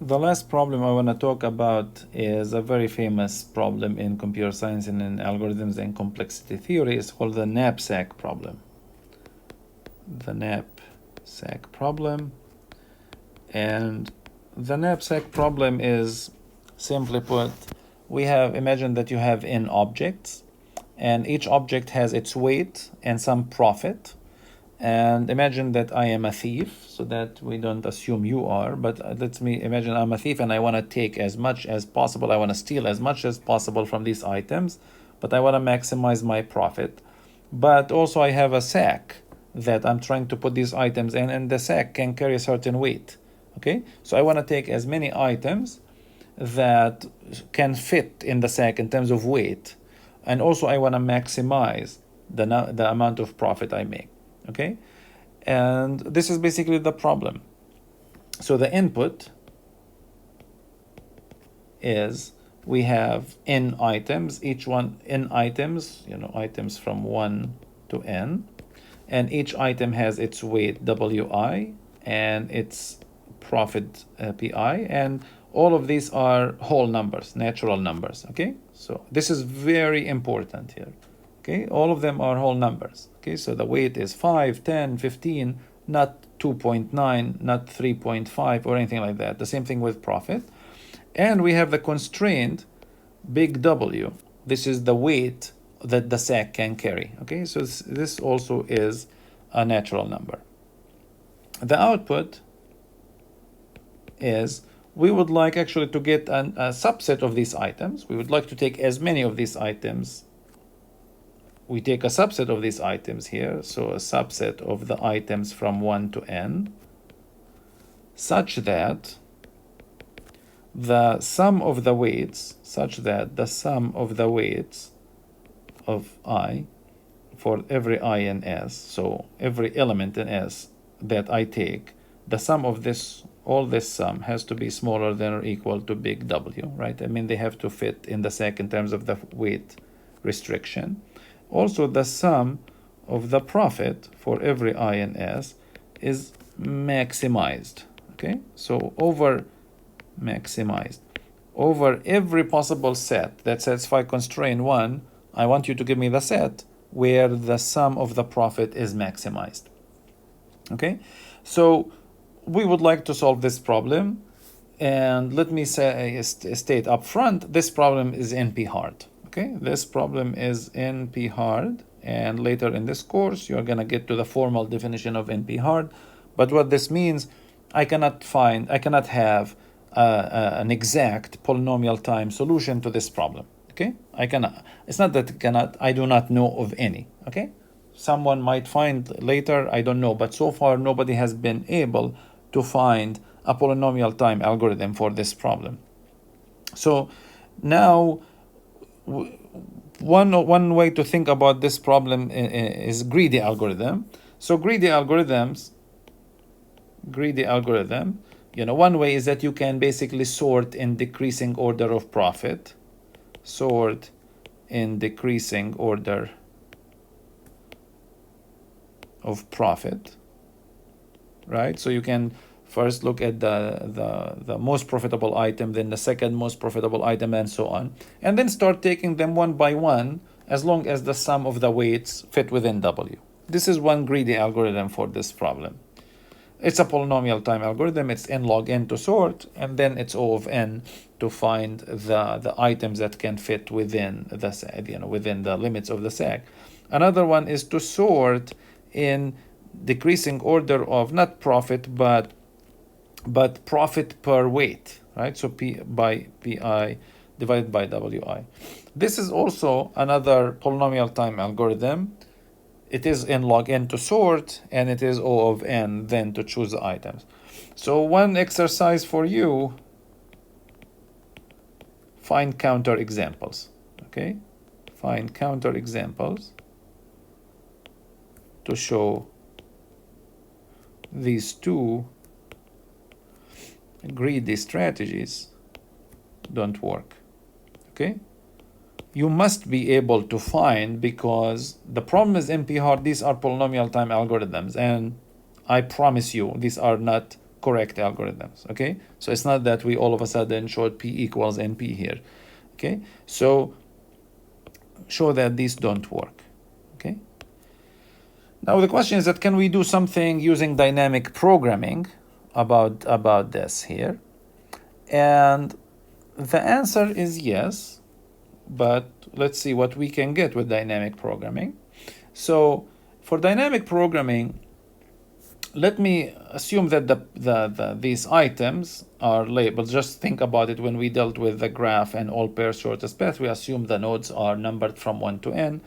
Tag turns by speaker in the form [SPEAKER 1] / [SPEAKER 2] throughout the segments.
[SPEAKER 1] The last problem I want to talk about is a very famous problem in computer science and in algorithms and complexity theory. It's called the knapsack problem. The knapsack problem. And the knapsack problem is, simply put, imagine that you have n objects, and each object has its weight and some profit. And imagine that I am a thief, so that we don't assume you are, but let me imagine I'm a thief and I want to take as much as possible. I want to steal as much as possible from these items, but I want to maximize my profit. But also I have a sack that I'm trying to put these items in, and the sack can carry a certain weight. Okay, so I want to take as many items that can fit in the sack in terms of weight, and also I want to maximize the amount of profit I make. Okay, and this is basically the problem. So the input is, we have n items, each one n items, items from 1 to n, and each item has its weight wi and its profit pi, and all of these are whole numbers, natural numbers. Okay, so this is very important here. Okay, all of them are whole numbers. Okay, so the weight is 5, 10, 15, not 2.9, not 3.5 or anything like that. The same thing with profit. And we have the constraint big W. This is the weight that the sack can carry. Okay, so this also is a natural number. The output is, we would like actually to get a subset of these items. We would like to take as many of these items. We take a subset of these items here, so a subset of the items from 1 to n, such that the sum of the weights, of I for every I in S, so every element in S that I take, the sum of this, all this sum has to be smaller than or equal to big W, right? I mean, they have to fit in the sack in terms of the weight restriction. Also, the sum of the profit for every I in S is maximized. Okay, so maximized over every possible set that satisfies constraint 1. I want you to give me the set where the sum of the profit is maximized. Okay, so we would like to solve this problem, and let me state up front, this problem is NP hard. Okay, this problem is NP hard, and later in this course you're gonna get to the formal definition of NP hard. But what this means, I cannot have an exact polynomial time solution to this problem. Okay, I cannot. It's not that I do not know of any. Okay, someone might find later, I don't know, but so far nobody has been able to find a polynomial time algorithm for this problem. So now, one way to think about this problem is greedy algorithm. So greedy algorithm, one way is that you can basically sort in decreasing order of profit. Sort in decreasing order of profit, right? So you can first look at the most profitable item, then the second most profitable item, and so on, and then start taking them one by one as long as the sum of the weights fit within W. This is one greedy algorithm for this problem. It's a polynomial time algorithm. It's n log n to sort, and then it's O of n to find the items that can fit within the within the limits of the sack. Another one is to sort in decreasing order of not profit but profit per weight, right? So P by Pi divided by Wi. This is also another polynomial time algorithm. It is n log n to sort, and it is O of n then to choose the items. So one exercise for you, find counter examples. Okay, find counter examples to show these two greedy strategies don't work. Okay, you must be able to find, because the problem is NP hard. These are polynomial time algorithms, and I promise you these are not correct algorithms, okay? So it's not that we all of a sudden showed P equals NP here, okay? So show that these don't work, okay? Now the question is that can we do something using dynamic programming about this here? And the answer is yes, but let's see what we can get with dynamic programming. So for dynamic programming, let me assume that these items are labeled. Just think about it. When we dealt with the graph and all pairs shortest path, we assume the nodes are numbered from 1 to n.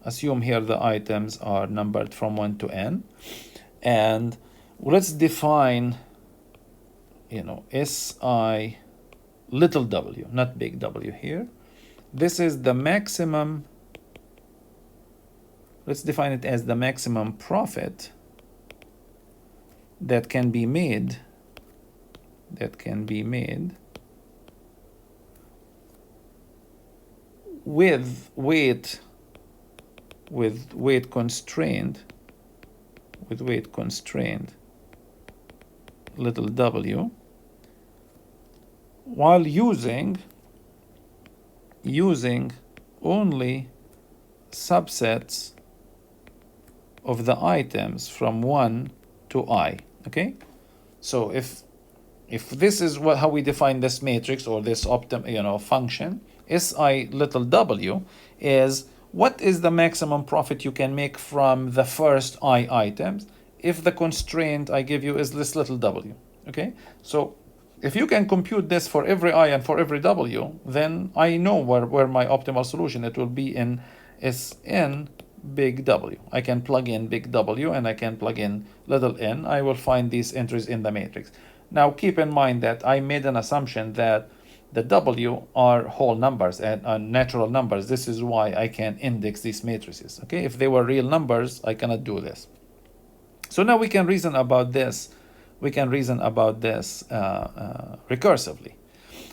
[SPEAKER 1] Assume here the items are numbered from 1 to n. And let's define, Si little w, not big W here. This is the maximum, let's define it as the maximum profit that can be made with weight constrained little w, while using only subsets of the items from 1 to I. Okay, so if this is how we define this matrix or this function, Si little w is what is the maximum profit you can make from the first I items if the constraint I give you is this little w. Okay, so if you can compute this for every I and for every w, then I know where my optimal solution, it will be in Sn big W. I can plug in big W and I can plug in little n. I will find these entries in the matrix. Now keep in mind that I made an assumption that the W are whole numbers and natural numbers. This is why I can index these matrices. Okay, if they were real numbers, I cannot do this. So now we can reason about this. Recursively.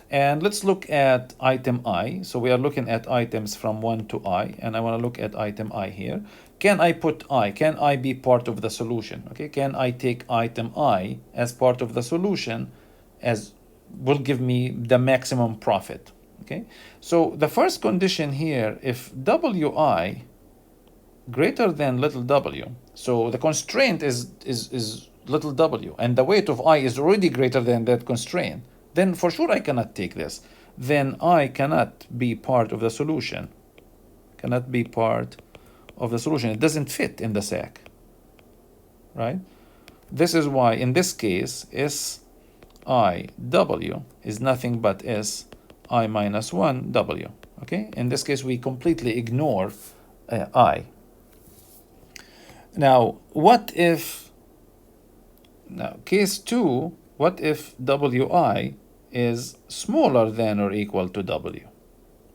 [SPEAKER 1] And let's look at item I. So we are looking at items from 1 to I, and I want to look at item I here. Can I put I? Can I be part of the solution? Okay, can I take item I as part of the solution, as will give me the maximum profit? Okay, so the first condition here, if Wi greater than little w, so the constraint is little w, and the weight of I is already greater than that constraint, then for sure I cannot take this. Then I cannot be part of the solution. It doesn't fit in the SAC, right? This is why in this case SIW is nothing but SI minus 1 W. Okay, in this case we completely ignore I. Now case 2, what if Wi is smaller than or equal to W?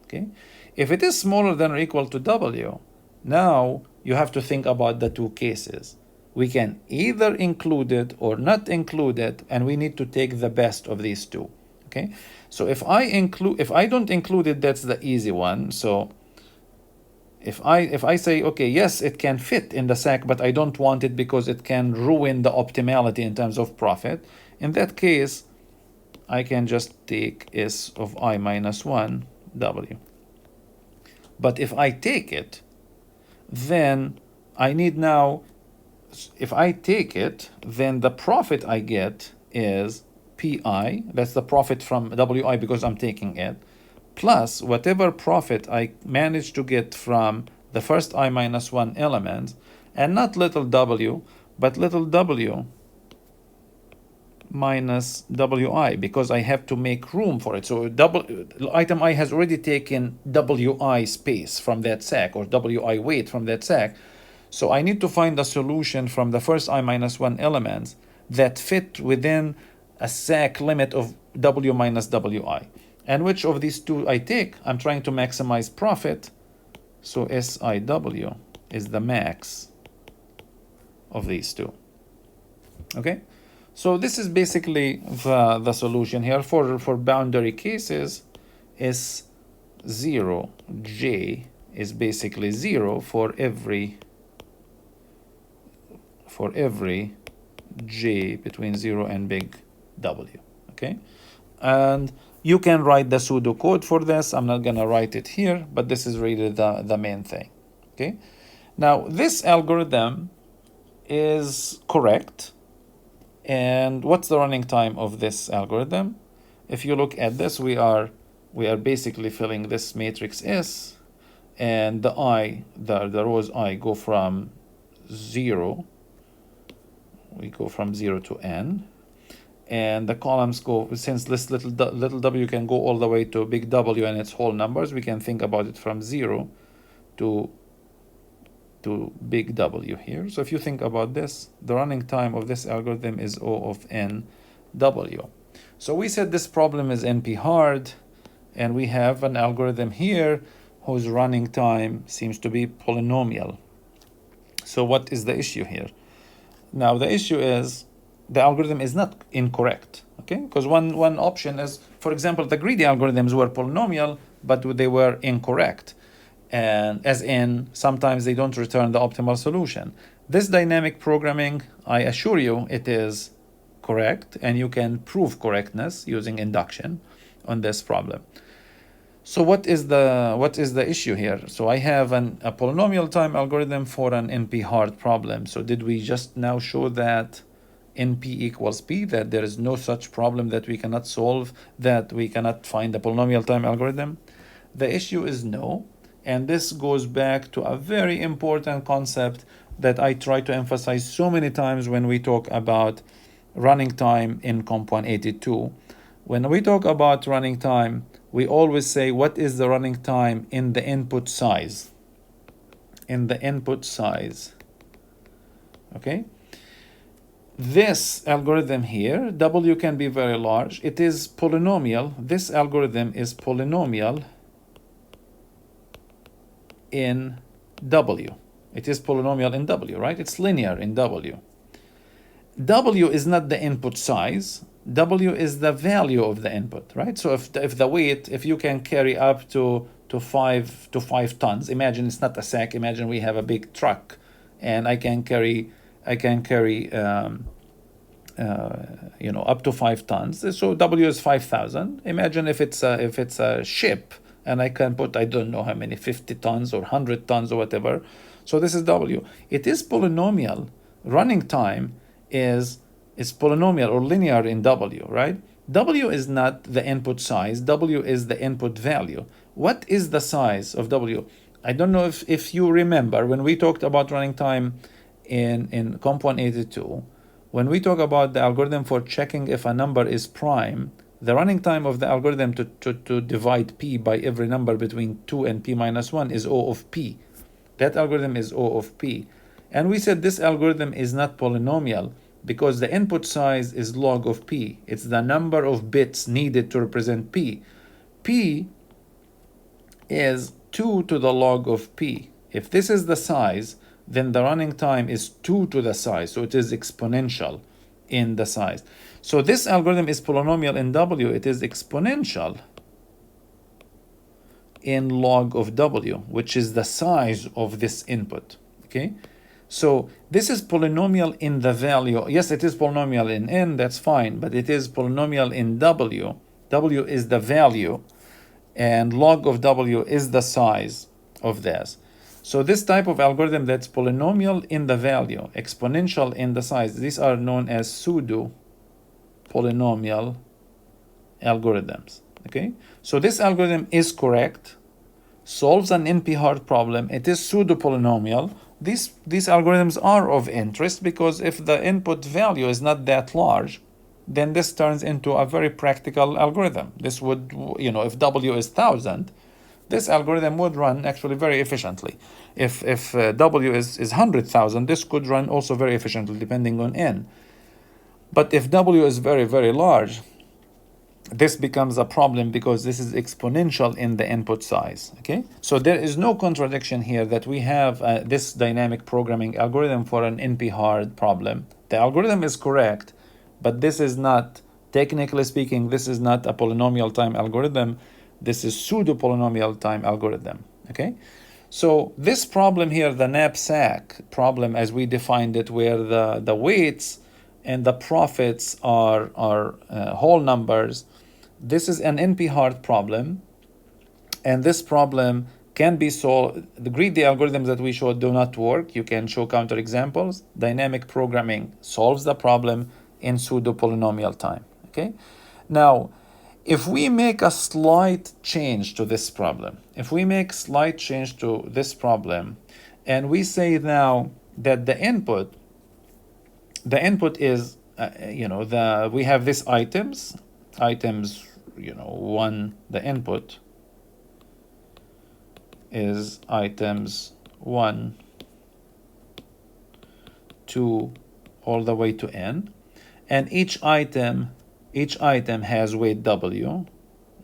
[SPEAKER 1] Okay, if it is smaller than or equal to W, now you have to think about the two cases. We can either include it or not include it, and we need to take the best of these two. Okay, so if I don't include it, that's the easy one. So if I say, okay, yes, it can fit in the SAC, but I don't want it because it can ruin the optimality in terms of profit, in that case, I can just take S of I minus 1 W. But if I take it, then I need now, if I take it, then the profit I get is PI, that's the profit from WI because I'm taking it, plus whatever profit I managed to get from the first I minus 1 element, and not little w, but little w minus wi, because I have to make room for it. So item I has already taken wi space from that SAC, or wi weight from that SAC. So I need to find a solution from the first I minus 1 elements that fit within a SAC limit of w minus wi. And which of these two I take? I'm trying to maximize profit. So SIW is the max of these two. Okay? So this is basically the solution here. For boundary cases, S0J is basically 0 for every j between 0 and big W, okay? And you can write the pseudocode for this. I'm not gonna write it here, but this is really the main thing, okay? Now, this algorithm is correct. And what's the running time of this algorithm? If you look at this, we are basically filling this matrix S, and the rows I go from 0. We go from 0 to n, and the columns go, since this little w can go all the way to big W and its whole numbers, we can think about it from 0 to big W here. So if you think about this, the running time of this algorithm is O of n W. So we said this problem is NP hard, and we have an algorithm here whose running time seems to be polynomial. So what is the issue here? Now the issue is the algorithm is not incorrect, okay? Because one option is, for example, the greedy algorithms were polynomial, but they were incorrect. And as in, sometimes they don't return the optimal solution. This dynamic programming, I assure you, it is correct, and you can prove correctness using induction on this problem. So what is the issue here? So I have a polynomial time algorithm for an NP hard problem. So did we just now show that NP equals P, that there is no such problem that we cannot solve, that we cannot find the polynomial time algorithm? The issue is no. And this goes back to a very important concept that I try to emphasize so many times when we talk about running time in Comp 182. When we talk about running time, we always say, what is the running time in the input size? In the input size, okay? This algorithm here, W can be very large. It is polynomial. This algorithm is polynomial in W. It is polynomial in W, right? It's linear in W. W is not the input size. W is the value of the input, right? So if the weight, if you can carry up to 5 tons, imagine it's not a sack. Imagine we have a big truck, and I can carry up to 5 tons. So W is 5,000. Imagine if it's a ship, and I can put, I don't know how many, 50 tons or 100 tons or whatever. So this is W. It is polynomial. Running time is polynomial or linear in W, right? W is not the input size. W is the input value. What is the size of W? I don't know if you remember when we talked about running time in Comp 182, when we talk about the algorithm for checking if a number is prime, the running time of the algorithm to divide P by every number between 2 and P minus 1 is O of P. That algorithm is O of P. And we said this algorithm is not polynomial because the input size is log of P. It's the number of bits needed to represent P. P is 2 to the log of P. If this is the size, then the running time is 2 to the size. So it is exponential in the size. So this algorithm is polynomial in W. It is exponential in log of W, which is the size of this input, okay? So this is polynomial in the value. Yes, it is polynomial in N, that's fine, but it is polynomial in W. W is the value, and log of W is the size of this. So this type of algorithm that's polynomial in the value, exponential in the size, these are known as pseudo-polynomial algorithms, okay? So this algorithm is correct, solves an NP-hard problem. It is pseudo-polynomial. These algorithms are of interest because if the input value is not that large, then this turns into a very practical algorithm. This would, if W is 1,000, this algorithm would run actually very efficiently. If W is 100,000, this could run also very efficiently depending on N. But if W is very, very large, this becomes a problem because this is exponential in the input size, okay? So there is no contradiction here that we have this dynamic programming algorithm for an NP-hard problem. The algorithm is correct, but this is not, technically speaking, this is not a polynomial time algorithm. This is pseudo-polynomial time algorithm, okay? So this problem here, the knapsack problem as we defined it, where the weights and the profits are whole numbers. This is an NP-hard problem, and this problem can be solved. The greedy algorithms that we showed do not work. You can show counterexamples. Dynamic programming solves the problem in pseudo polynomial time. Okay, now if we make a slight change to this problem, and we say now that the input is we have this items, one, the input is items 1, 2, all the way to n, and each item has weight w,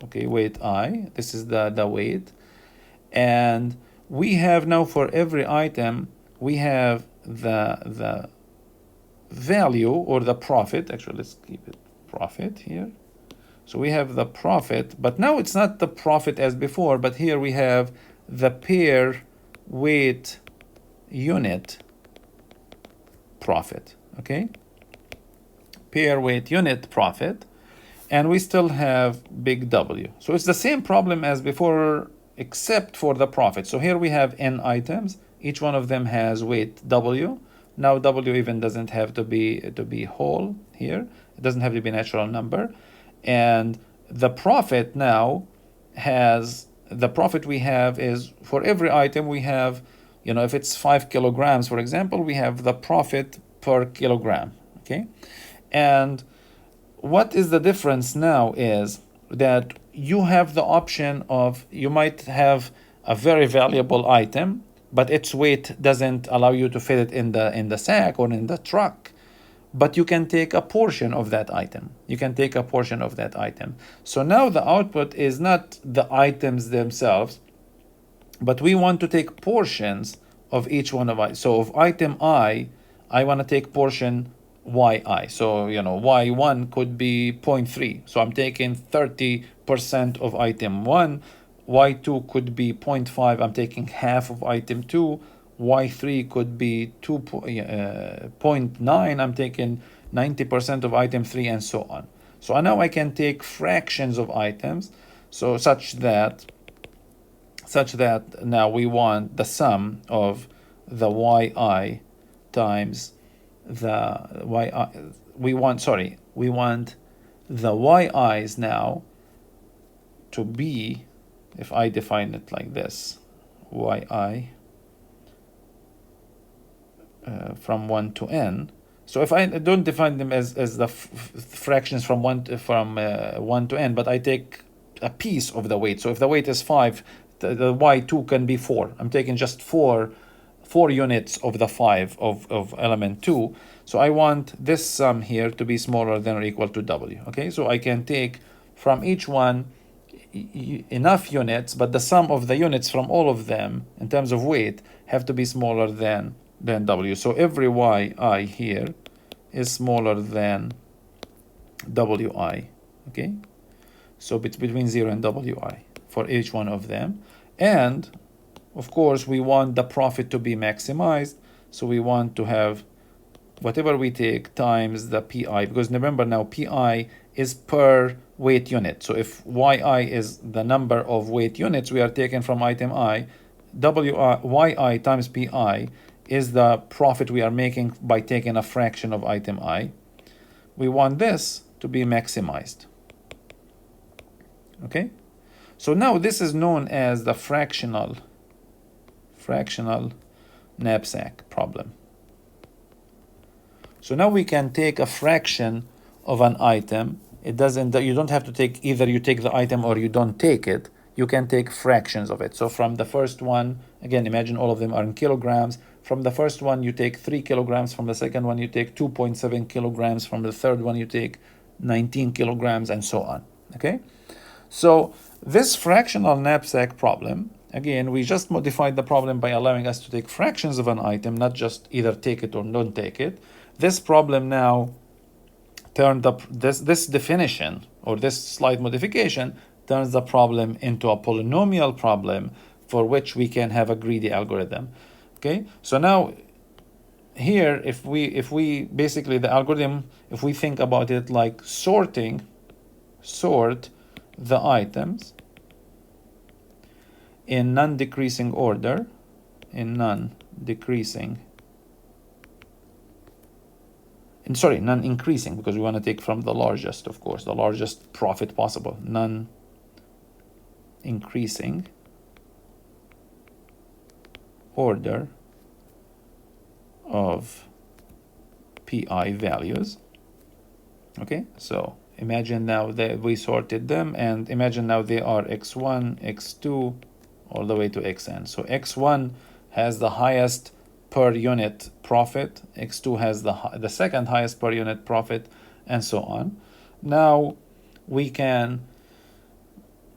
[SPEAKER 1] okay, weight I. This is the weight, and we have now for every item we have the value or the profit. Actually, let's keep it profit here. So we have the profit, but now it's not the profit as before, but here we have the pair weight unit profit, okay? Pair weight unit profit, and we still have big W. So it's the same problem as before, except for the profit. So here we have n items. Each one of them has weight W. Now W even doesn't have to be whole here. It doesn't have to be a natural number. And the profit now has, the profit we have is for every item we have, if it's 5 kilograms, for example, we have the profit per kilogram, okay? And what is the difference now is that you have the option of, you might have a very valuable item, but its weight doesn't allow you to fit it in the sack or in the truck. But you can take a portion of that item. So now the output is not the items themselves, but we want to take portions of each one of I. So of item I want to take portion yi. So, y1 could be 0.3. So I'm taking 30% of item 1. y2 could be 0.5. I'm taking half of item 2. y3 could be 2.9. I'm taking 90% of item 3, and so on. So now I can take fractions of items, so such that now we want the sum of the yi times the yi. We want the yi's now to be, if I define it like this, yi from 1 to n. So if I don't define them as the fractions from 1 to n, but I take a piece of the weight. So if the weight is 5, the y2 can be 4. I'm taking just 4 units of the 5 of element 2. So I want this sum here to be smaller than or equal to w. Okay, so I can take from each one enough units, but the sum of the units from all of them in terms of weight have to be smaller than w. So every yi here is smaller than wi. Okay, so it's between 0 and wi for each one of them. And of course we want the profit to be maximized, so we want to have whatever we take times the pi, because remember now pi is per weight unit. So if yi is the number of weight units we are taking from item I, yi times pi is the profit we are making by taking a fraction of item I. We want this to be maximized. Okay? So now this is known as the fractional knapsack problem. So now we can take a fraction of an item. You don't have to take, either you take the item or you don't take it. You can take fractions of it. So from the first one, again, imagine all of them are in kilograms. From the first one, you take 3 kilograms. From the second one, you take 2.7 kilograms. From the third one, you take 19 kilograms, and so on. Okay? So this fractional knapsack problem, again, we just modified the problem by allowing us to take fractions of an item, not just either take it or don't take it. This problem now turned up, this definition, or this slight modification, turns the problem into a polynomial problem for which we can have a greedy algorithm. Okay, so now here, if we basically the algorithm, if we think about it like sort the items in non-decreasing order, non-increasing, because we want to take from the largest, of course, the largest profit possible. Non-increasing order of PI values. Okay, so imagine now that we sorted them, and imagine now they are x1, x2, all the way to xn. So x1 has the highest per unit profit, x2 has the second highest per unit profit, and so on. Now we can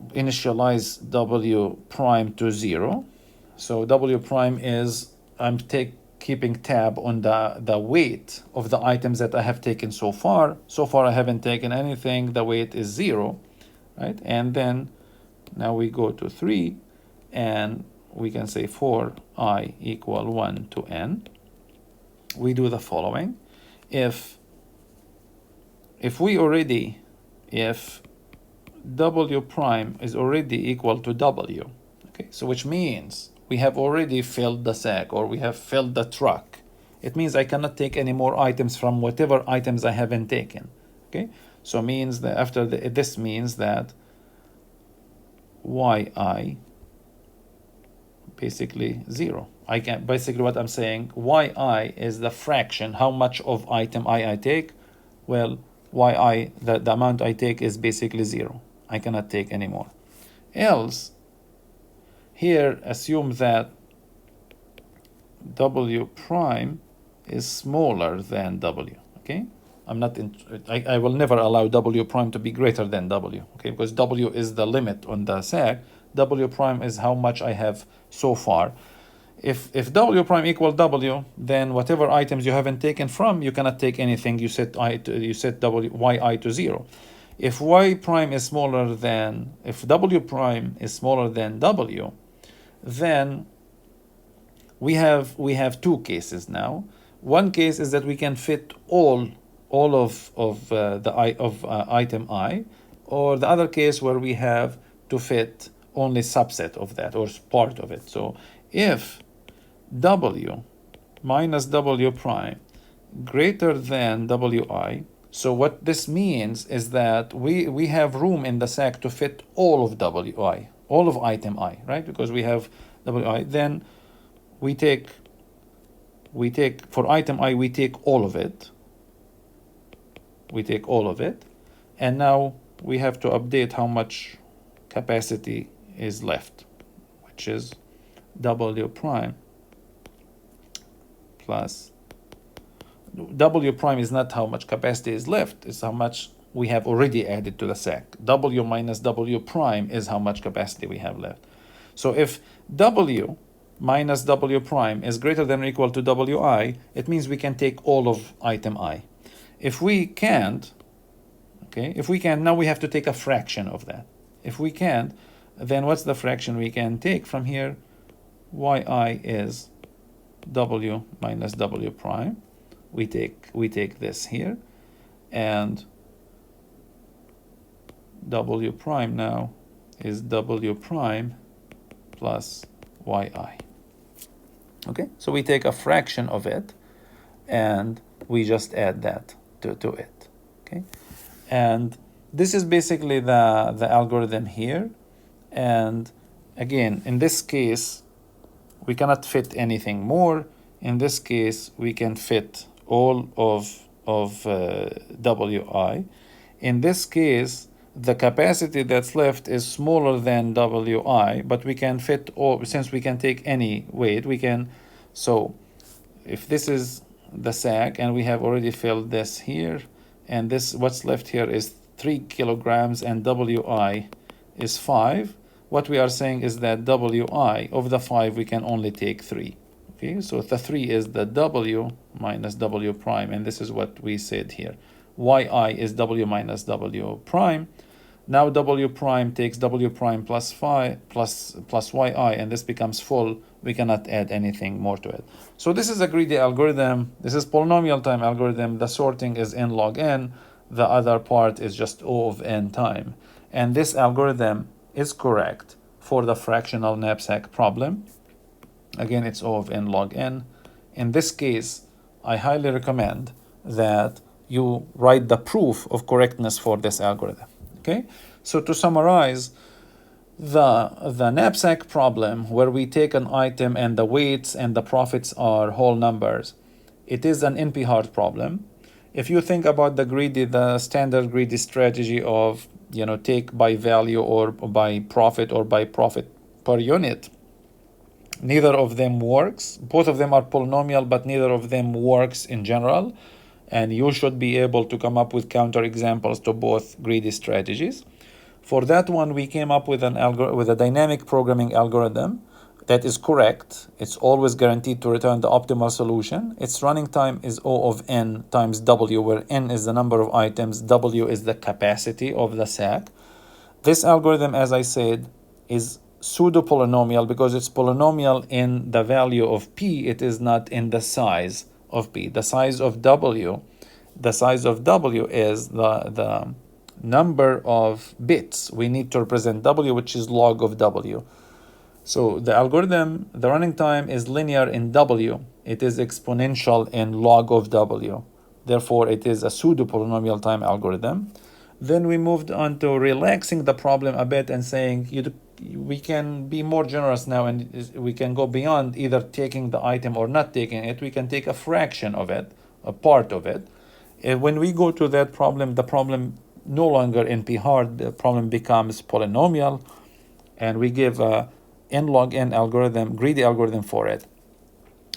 [SPEAKER 1] initialize w prime to 0. So w prime is, I'm keeping tab on the weight of the items that I have taken so far. So far I haven't taken anything, the weight is 0, right? And then now we go to 3, and we can say for I equal 1 to n. We do the following. If w prime is already equal to w, okay, so which means we have already filled the sack, or we have filled the truck. It means I cannot take any more items from whatever items I haven't taken. Okay, so means that after this means that yi basically 0. I can basically, what I'm saying, yi is the fraction, how much of item I take. Well, yi, the amount I take is basically 0. I cannot take any more. Else, here assume that w prime is smaller than w. Okay, I will never allow w prime to be greater than w. Okay, because w is the limit on the sack. W prime is how much I have so far. If w prime equal w, then whatever items you haven't taken from, you cannot take anything. You set yi to 0. If w prime is smaller than w, then we have two cases now. One case is that we can fit all of item I, or the other case where we have to fit only subset of that, or part of it. So if w minus w prime greater than wi, so what this means is that we have room in the sack to fit all of wi, all of item I, right? Because we have wi, then we take for item I, we take all of it. And now we have to update how much capacity is left, which is w prime plus w prime is not how much capacity is left, it's how much we have already added to the sack. W minus w prime is how much capacity we have left. So if w minus w prime is greater than or equal to wi, it means we can take all of item I. If we can't, now we have to take a fraction of that. If we can't, then what's the fraction we can take from here? yi is w minus w prime. We take this here, and w prime now is w prime plus yi. Okay, so we take a fraction of it, and we just add that to it. Okay, and this is basically the algorithm here. And again, in this case, we cannot fit anything more. In this case, we can fit all of wi. In this case, the capacity that's left is smaller than wi, but we can fit all, since we can take any weight, we can. So if this is the sack and we have already filled this here, and this, what's left here is 3 kilograms and wi is 5, what we are saying is that wi of the 5 we can only take 3. Okay, so the 3 is the w minus w prime, and this is what we said here. Yi is w minus w prime. Now w prime takes w prime plus phi plus yi, and this becomes full. We cannot add anything more to it. So this is a greedy algorithm. This is polynomial time algorithm. The sorting is n log n. The other part is just O of n time. And this algorithm is correct for the fractional knapsack problem. Again, it's O of n log n. In this case, I highly recommend that you write the proof of correctness for this algorithm. Okay, so to summarize, the knapsack problem, where we take an item and the weights and the profits are whole numbers, it is an NP-hard problem. If you think about the standard greedy strategy of, take by value or by profit or by profit per unit, neither of them works. Both of them are polynomial, but neither of them works in general. And you should be able to come up with counterexamples to both greedy strategies. For that one, we came up with a dynamic programming algorithm that is correct. It's always guaranteed to return the optimal solution. Its running time is O of n times W, where n is the number of items, W is the capacity of the sack. This algorithm, as I said, is pseudo-polynomial because it's polynomial in the value of p. It is not in the size of p. The size of w is the number of bits we need to represent w, which is log of w. So the algorithm, the running time is linear in w. It is exponential in log of w. Therefore, it is a pseudo-polynomial time algorithm. Then we moved on to relaxing the problem a bit and saying we can be more generous now, and we can go beyond either taking the item or not taking it. We can take a fraction of it, a part of it. And when we go to that problem, the problem no longer NP-hard, the problem becomes polynomial, and we give a n log n algorithm, greedy algorithm for it.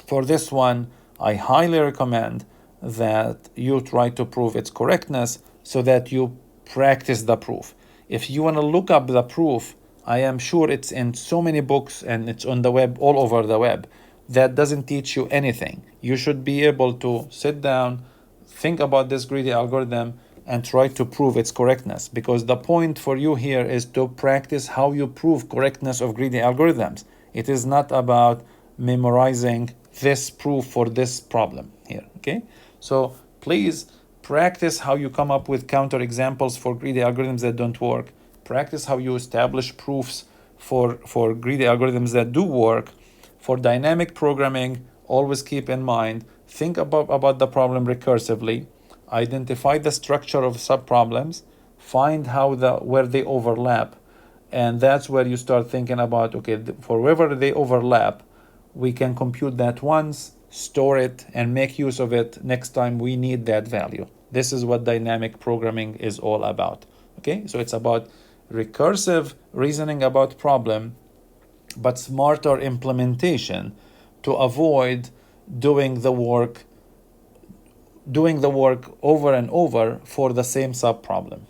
[SPEAKER 1] For this one, I highly recommend that you try to prove its correctness so that you practice the proof. If you want to look up the proof, I am sure it's in so many books and it's on the web, all over the web. That doesn't teach you anything. You should be able to sit down, think about this greedy algorithm, and try to prove its correctness, because the point for you here is to practice how you prove correctness of greedy algorithms. It is not about memorizing this proof for this problem here, okay? So please practice how you come up with counterexamples for greedy algorithms that don't work. Practice how you establish proofs for greedy algorithms that do work. For dynamic programming, always keep in mind, think about the problem recursively, identify the structure of subproblems, find where they overlap, and that's where you start thinking about, okay, for wherever they overlap, we can compute that once, store it, and make use of it next time we need that value. This is what dynamic programming is all about. Okay, so it's about recursive reasoning about problem, but smarter implementation to avoid doing the work over and over for the same subproblem.